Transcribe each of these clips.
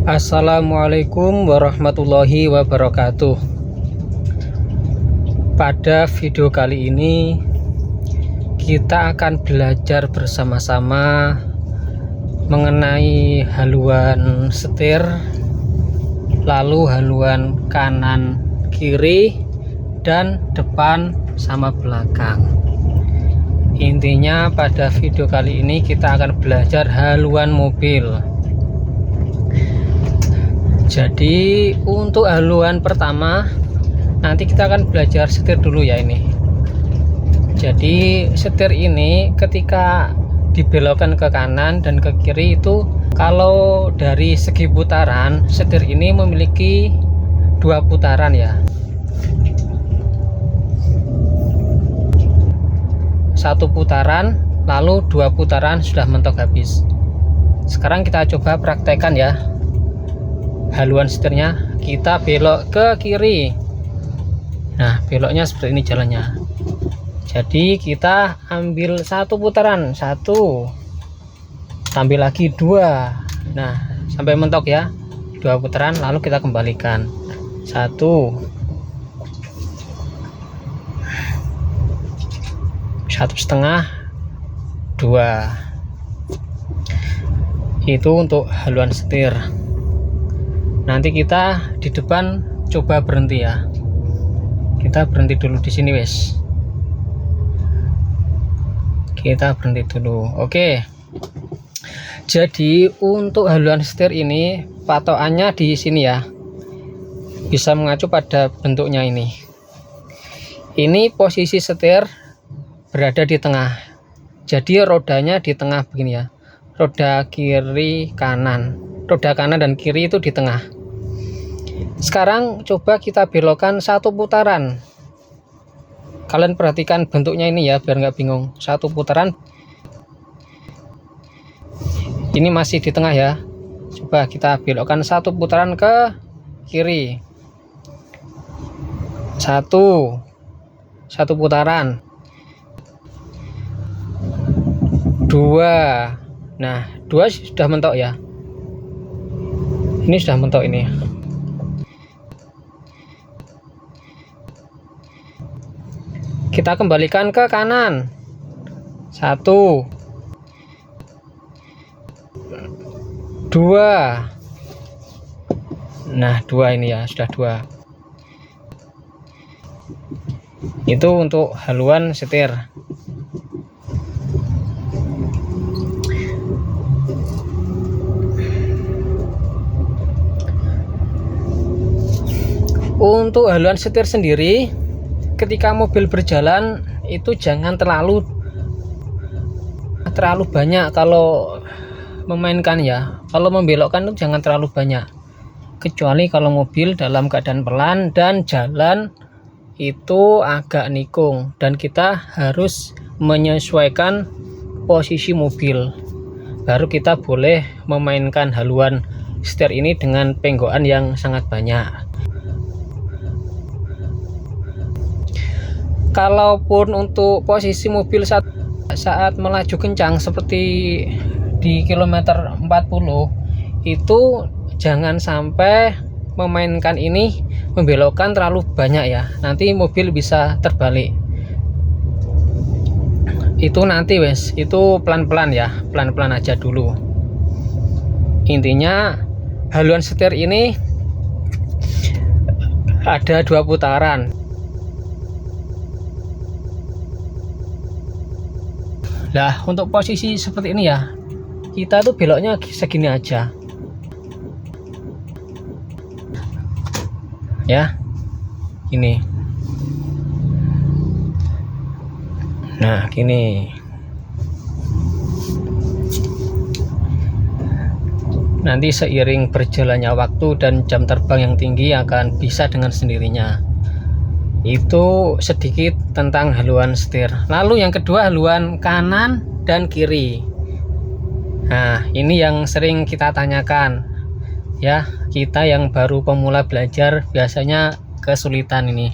Assalamualaikum warahmatullahi wabarakatuh. Pada video kali ini kita akan belajar bersama-sama mengenai haluan setir, lalu haluan kanan kiri dan depan sama belakang. Intinya pada video kali ini kita akan belajar haluan mobil. Jadi untuk haluan pertama nanti kita akan belajar setir dulu ya ini. Jadi setir ini ketika dibelokkan ke kanan dan ke kiri itu, kalau dari segi putaran setir ini memiliki 2 putaran ya. 1 putaran, lalu 2 putaran sudah mentok habis. Sekarang kita coba praktekkan ya. Haluan setirnya kita belok ke kiri. Nah, beloknya seperti ini jalannya. Jadi kita ambil 1 putaran, 1, ambil lagi 2. Nah, sampai mentok ya, 2 putaran, lalu kita kembalikan 1, 1,5, 2. Itu untuk haluan setir. Nanti kita di depan coba berhenti ya. Kita berhenti dulu di sini wes. Kita berhenti dulu. Oke. Jadi untuk haluan setir ini patokannya di sini ya. Bisa mengacu pada bentuknya ini. Ini posisi setir berada di tengah. Jadi rodanya di tengah begini ya. Roda kiri kanan. Roda kanan dan kiri itu di tengah. Sekarang coba kita belokkan 1 putaran. Kalian perhatikan bentuknya ini ya, biar nggak bingung. 1 putaran. Ini masih di tengah ya. Coba kita belokkan 1 putaran ke kiri. 1 putaran. 2. Nah, 2 sudah mentok ya. Ini sudah mentok ini. Kita kembalikan ke kanan. 1, 2. Nah, 2 ini ya, sudah 2. Itu untuk haluan setir. Untuk haluan setir sendiri, ketika mobil berjalan itu jangan terlalu banyak kalau memainkan ya. Kalau membelokkan itu jangan terlalu banyak. Kecuali kalau mobil dalam keadaan pelan dan jalan itu agak nikung dan kita harus menyesuaikan posisi mobil. Baru kita boleh memainkan haluan setir ini dengan penggokan yang sangat banyak. Kalaupun untuk posisi mobil saat melaju kencang seperti di kilometer 40 itu jangan sampai memainkan ini membelokkan terlalu banyak ya, nanti mobil bisa terbalik. Itu nanti wes, itu pelan-pelan ya, pelan-pelan aja dulu. Intinya haluan setir ini ada 2 putaran. Nah, untuk posisi seperti ini ya, kita tuh beloknya segini aja. Ya, ini. Nah, gini. Nanti seiring berjalannya waktu dan jam terbang yang tinggi akan bisa dengan sendirinya. Itu sedikit tentang haluan setir. Lalu yang kedua, haluan kanan dan kiri. Nah, ini yang sering kita tanyakan ya, kita yang baru pemula belajar biasanya kesulitan ini.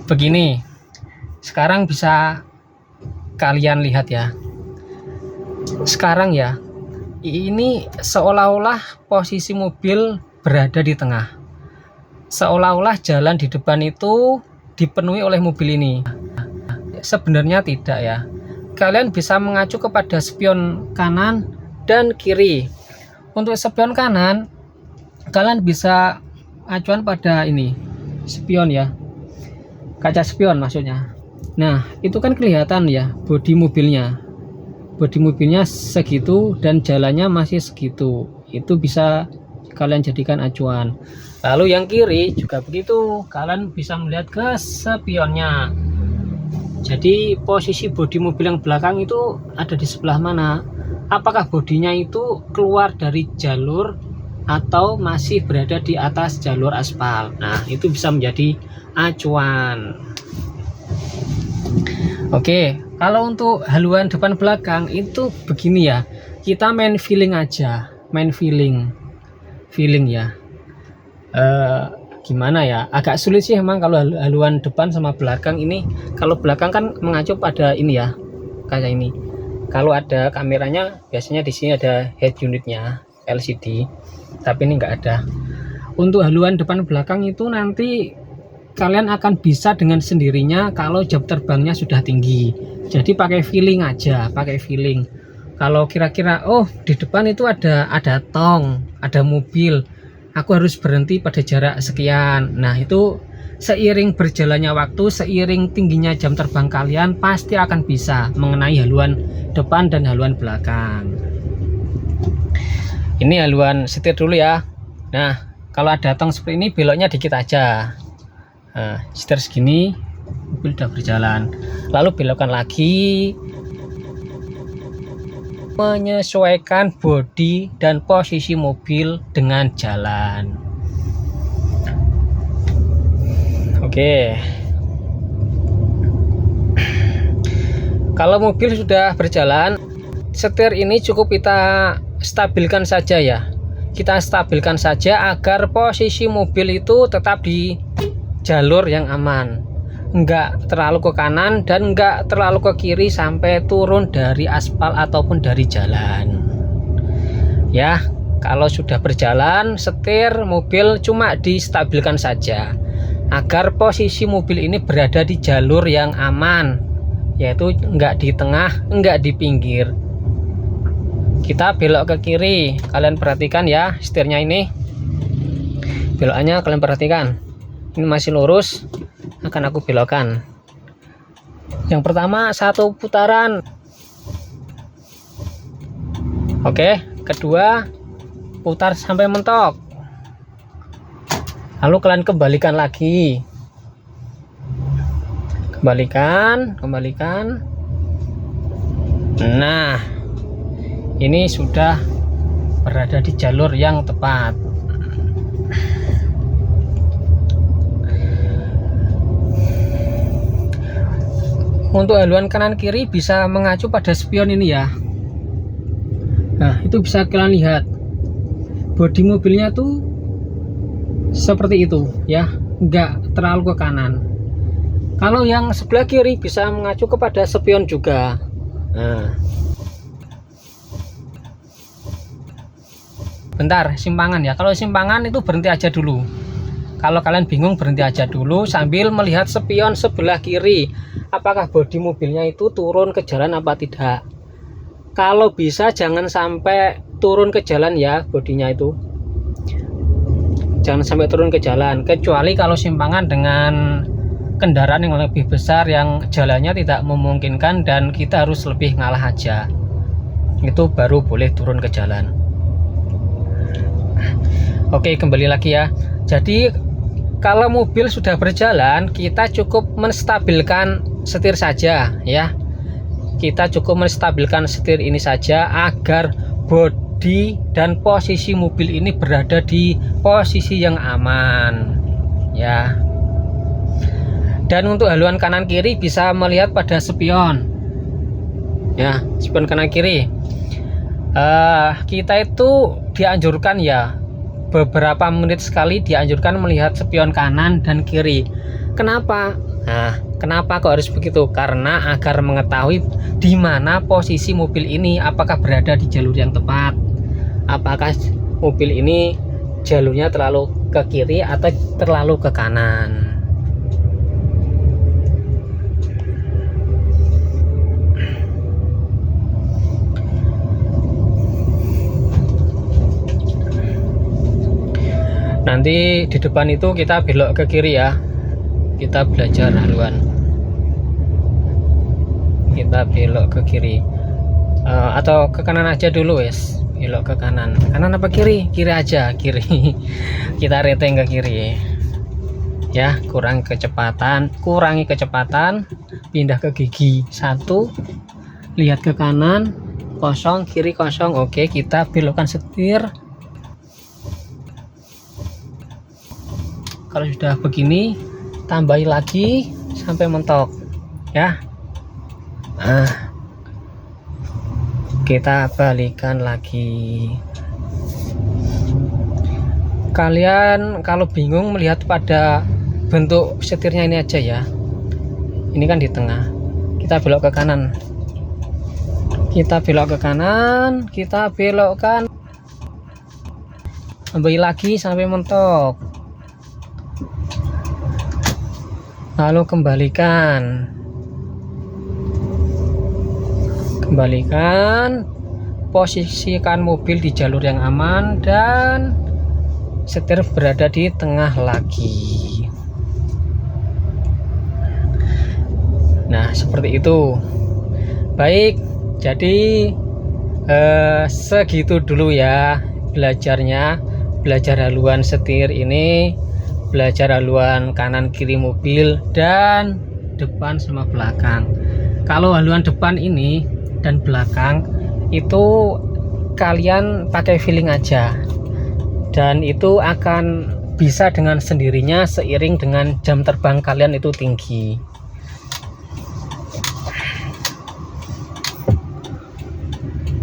Begini, sekarang bisa kalian lihat ya. Sekarang ya, ini seolah-olah posisi mobil berada di tengah, seolah-olah jalan di depan itu dipenuhi oleh mobil ini. Sebenarnya tidak ya. Kalian bisa mengacu kepada spion kanan dan kiri. Untuk spion kanan, kalian bisa acuan pada ini spion ya, kaca spion maksudnya. Nah, itu kan kelihatan ya bodi mobilnya. Bodi mobilnya segitu dan jalannya masih segitu. Itu bisa kalian jadikan acuan. Lalu yang kiri juga begitu. Kalian bisa melihat ke spionnya. Jadi posisi bodi mobil yang belakang itu ada di sebelah mana? Apakah bodinya itu keluar dari jalur atau masih berada di atas jalur aspal? Nah, itu bisa menjadi acuan. Oke, kalau untuk haluan depan belakang itu begini ya. Kita main feeling aja, main feeling ya. Gimana ya? Agak sulit sih emang kalau haluan depan sama belakang ini. Kalau belakang kan mengacu pada ini ya, kayak ini. Kalau ada kameranya biasanya di sini ada head unitnya LCD, tapi ini enggak ada. Untuk haluan depan belakang itu nanti kalian akan bisa dengan sendirinya kalau jam terbangnya sudah tinggi. Jadi pakai feeling aja, pakai feeling. Kalau kira-kira oh di depan itu ada tong, ada mobil, aku harus berhenti pada jarak sekian. Nah, itu seiring berjalannya waktu, seiring tingginya jam terbang kalian pasti akan bisa mengenai haluan depan dan haluan belakang. Ini haluan setir dulu ya. Nah, kalau ada tong seperti ini beloknya dikit aja. Nah, setir segini, mobil udah berjalan. Lalu belokkan lagi, menyesuaikan bodi dan posisi mobil dengan jalan. Oke. Kalau mobil sudah berjalan, setir ini cukup kita stabilkan saja ya. Kita stabilkan saja agar posisi mobil itu tetap di jalur yang aman, enggak terlalu ke kanan dan enggak terlalu ke kiri sampai turun dari aspal ataupun dari jalan ya. Kalau sudah berjalan, setir mobil cuma distabilkan saja agar posisi mobil ini berada di jalur yang aman, yaitu enggak di tengah, enggak di pinggir. Kita belok ke kiri, kalian perhatikan ya, setirnya ini belokannya kalian perhatikan. Ini masih lurus, akan aku belokkan. Yang pertama 1 putaran. Oke, kedua putar sampai mentok. Lalu kalian kembalikan lagi. Kembalikan. Nah, ini sudah berada di jalur yang tepat. Untuk haluan kanan kiri bisa mengacu pada spion ini ya. Nah, itu bisa kalian lihat bodi mobilnya tuh seperti itu ya, enggak terlalu ke kanan. Kalau yang sebelah kiri bisa mengacu kepada spion juga. Nah, bentar, simpangan ya. Kalau simpangan itu berhenti aja dulu. Kalau kalian bingung berhenti aja dulu sambil melihat spion sebelah kiri, apakah bodi mobilnya itu turun ke jalan apa tidak. Kalau bisa jangan sampai turun ke jalan ya, bodinya itu jangan sampai turun ke jalan, kecuali kalau simpangan dengan kendaraan yang lebih besar yang jalannya tidak memungkinkan dan kita harus lebih ngalah aja, itu baru boleh turun ke jalan. Oke, kembali lagi ya. Jadi kalau mobil sudah berjalan, kita cukup menstabilkan setir saja ya. Kita cukup menstabilkan setir ini saja agar bodi dan posisi mobil ini berada di posisi yang aman ya. Dan untuk haluan kanan kiri bisa melihat pada spion ya, spion kanan kiri. Kita itu dianjurkan ya, beberapa menit sekali dianjurkan melihat spion kanan dan kiri. Kenapa? Nah, kenapa kok harus begitu? Karena agar mengetahui di mana posisi mobil ini, apakah berada di jalur yang tepat apakah mobil ini jalurnya terlalu ke kiri atau terlalu ke kanan. Nanti di depan itu kita belok ke kiri ya, kita belajar haluan, kita belok ke kiri atau ke kanan aja dulu wes. Belok ke kanan apa kiri? Kiri aja, kiri. Kita reteng ke kiri ya, kurangi kecepatan, pindah ke gigi 1, lihat ke kanan kosong, kiri kosong. Oke, kita belokkan setir. Kalau sudah begini, tambahi lagi sampai mentok ya. Kita balikan lagi. Kalian kalau bingung melihat pada bentuk setirnya ini aja ya, ini kan di tengah, kita belok ke kanan, kita belokkan, tambahi lagi sampai mentok, lalu kembalikan, posisikan mobil di jalur yang aman dan setir berada di tengah lagi. Nah, seperti itu. Baik, jadi segitu dulu ya belajarnya, belajar haluan setir ini, belajar haluan kanan kiri mobil dan depan sama belakang. Kalau haluan depan ini dan belakang itu kalian pakai feeling aja, dan itu akan bisa dengan sendirinya seiring dengan jam terbang kalian itu tinggi.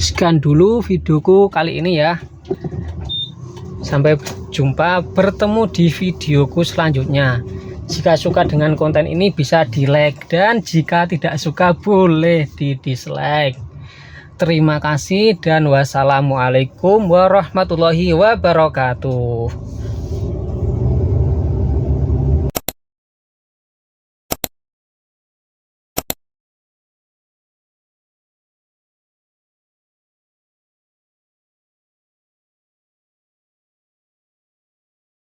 Sekian dulu videoku kali ini ya, sampai jumpa, bertemu di videoku selanjutnya. Jika suka dengan konten ini bisa di like, dan jika tidak suka boleh di dislike. Terima kasih dan wassalamualaikum warahmatullahi wabarakatuh.